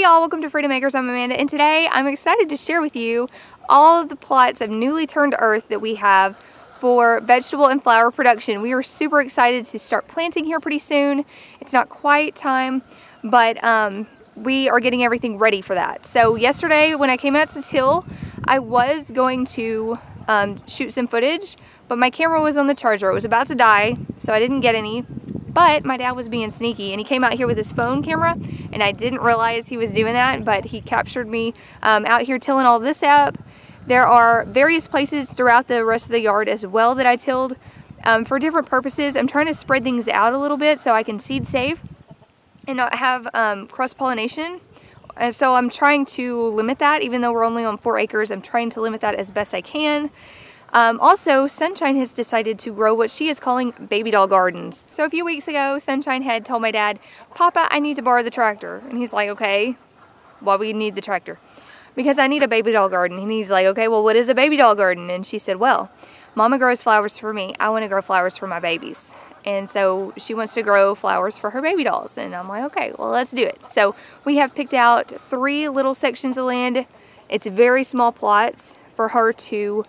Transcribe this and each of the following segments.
y'all, welcome to Freedom Makers. I'm Amanda, and today I'm excited to share with you all of the plots of newly turned earth that we have for vegetable and flower production. We are super excited to start planting here pretty soon. It's not quite time, but we are getting everything ready for that. So yesterday when I came out to this hill, I was going to shoot some footage, but my camera was on the charger. It was about to die, so I didn't get any. But my dad was being sneaky and he came out here with his phone camera, and I didn't realize he was doing that, but he captured me out here tilling all this up. There are various places throughout the rest of the yard as well that I tilled for different purposes. I'm trying to spread things out a little bit so I can seed save and not have cross-pollination. And so I'm trying to limit that. Even though we're only on 4 acres, I'm trying to limit that as best I can. Also, Sunshine has decided to grow what she is calling baby doll gardens. So a few weeks ago, Sunshine had told my dad, "Papa, I need to borrow the tractor." And he's like, "Okay, why we need the tractor?" "Because I need a baby doll garden." And he's like, "Okay, well, what is a baby doll garden?" And she said, "Well, Mama grows flowers for me. I want to grow flowers for my babies." And so she wants to grow flowers for her baby dolls. And I'm like, okay, well, let's do it. So we have picked out 3 little sections of land. It's very small plots for her to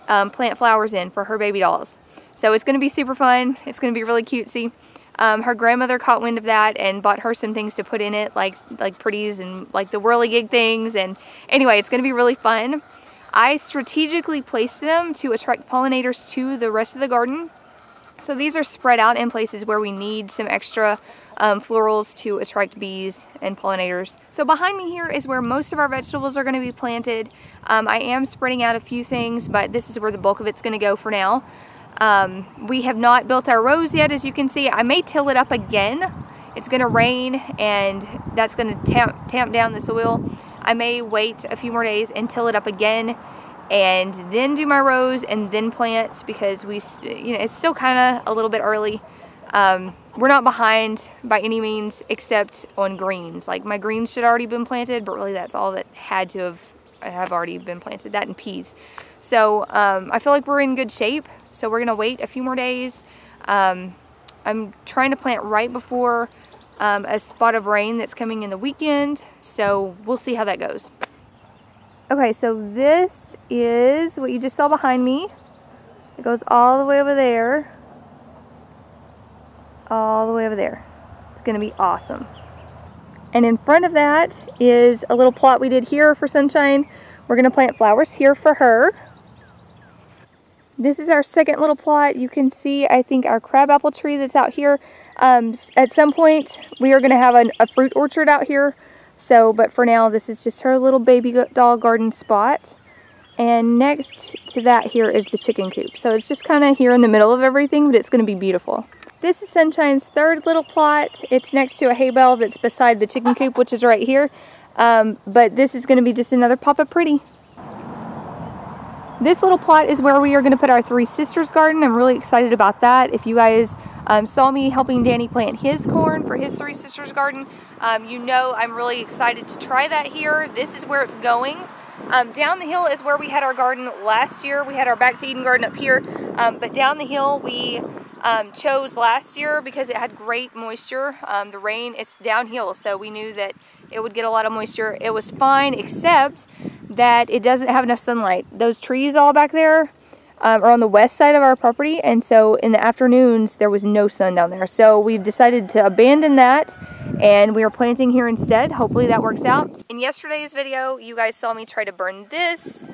plant flowers in for her baby dolls. So it's going to be super fun. It's going to be really cutesy. Her grandmother caught wind of that and bought her some things to put in it, like pretties and like the whirligig things. And anyway, it's going to be really fun. I strategically placed them to attract pollinators to the rest of the garden. So these are spread out in places where we need some extra florals to attract bees and pollinators. So behind me here is where most of our vegetables are going to be planted. I am spreading out a few things, but this is where the bulk of it's going to go for now. We have not built our rows yet, as you can see. I may till it up again. It's going to rain, and that's going to tamp down the soil. I may wait a few more days and till it up again, and then do my rows and then plant, because it's still kind of a little bit early. We're not behind by any means, except on greens. Like, my greens should already been planted, but really that's all that had to have already been planted, that and peas. So I feel like we're in good shape, so we're gonna wait a few more days. I'm trying to plant right before a spot of rain that's coming in the weekend, so we'll see how that goes. Okay, so this is what you just saw behind me. It goes all the way over there. All the way over there. It's going to be awesome. And in front of that is a little plot we did here for Sunshine. We're going to plant flowers here for her. This is our second little plot. You can see, I think, our crabapple tree that's out here. At some point, we are going to have a fruit orchard out here. So, but for now, this is just her little baby doll garden spot. And next to that here is the chicken coop. So it's just kind of here in the middle of everything, but it's going to be beautiful. This is Sunshine's third little plot. It's next to a hay bale that's beside the chicken coop, which is right here. But this is going to be just another pop-up pretty. This little plot is where we are going to put our 3 sisters garden. I'm really excited about that. If you guys saw me helping Danny plant his corn for his 3 sisters garden, you know I'm really excited to try that here. This is where it's going. Down the hill is where we had our garden last year. We had our Back to Eden garden up here, but down the hill we chose last year because it had great moisture. The rain, it's downhill, so we knew that it would get a lot of moisture. It was fine, except that it doesn't have enough sunlight. Those trees all back there are on the west side of our property, and so in the afternoons there was no sun down there. So we've decided to abandon that, and we are planting here instead. Hopefully that works out. In yesterday's video, you guys saw me try to burn this.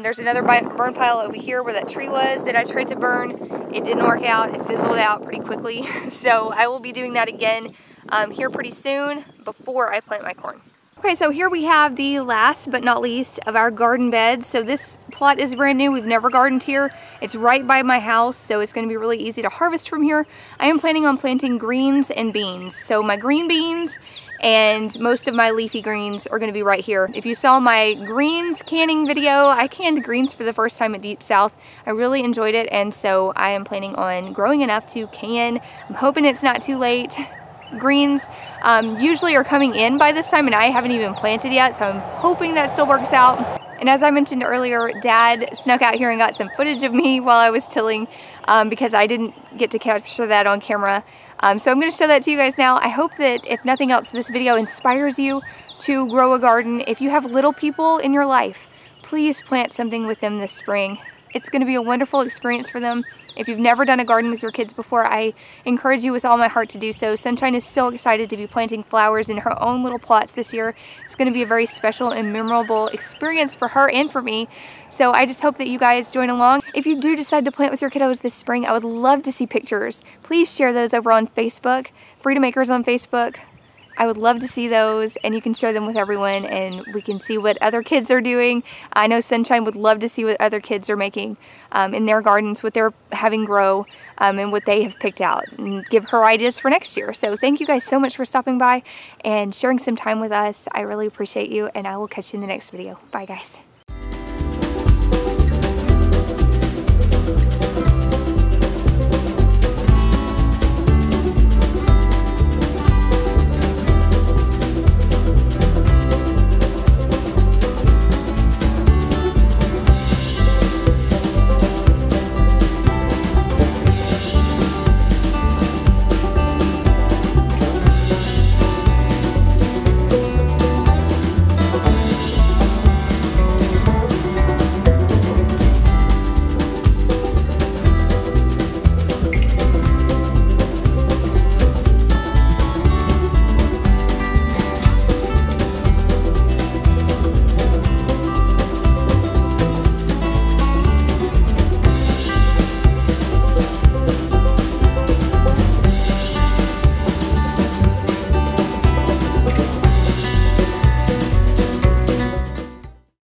There's another burn pile over here where that tree was that I tried to burn. It didn't work out. It fizzled out pretty quickly. So I will be doing that again here pretty soon before I plant my corn. Okay, so here we have the last but not least of our garden beds. So this plot is brand new. We've never gardened here. It's right by my house, so it's going to be really easy to harvest from here. I am planning on planting greens and beans. So my green beans and most of my leafy greens are going to be right here. If you saw my greens canning video, I canned greens for the first time at Deep South. I really enjoyed it, and so I am planning on growing enough to can. I'm hoping it's not too late. Greens usually are coming in by this time, and I haven't even planted yet, so I'm hoping that still works out. And as I mentioned earlier, Dad snuck out here and got some footage of me while I was tilling because I didn't get to capture that on camera. So I'm going to show that to you guys now. I hope that if nothing else, this video inspires you to grow a garden. If you have little people in your life, please plant something with them this spring. It's going to be a wonderful experience for them. If you've never done a garden with your kids before, I encourage you with all my heart to do so. Sunshine is so excited to be planting flowers in her own little plots this year. It's going to be a very special and memorable experience for her and for me. So I just hope that you guys join along. If you do decide to plant with your kiddos this spring, I would love to see pictures. Please share those over on Facebook, Freedom Acres on Facebook. I would love to see those, and you can share them with everyone and we can see what other kids are doing. I know Sunshine would love to see what other kids are making in their gardens, what they're having grow, and what they have picked out, and give her ideas for next year. So thank you guys so much for stopping by and sharing some time with us. I really appreciate you, and I will catch you in the next video. Bye guys.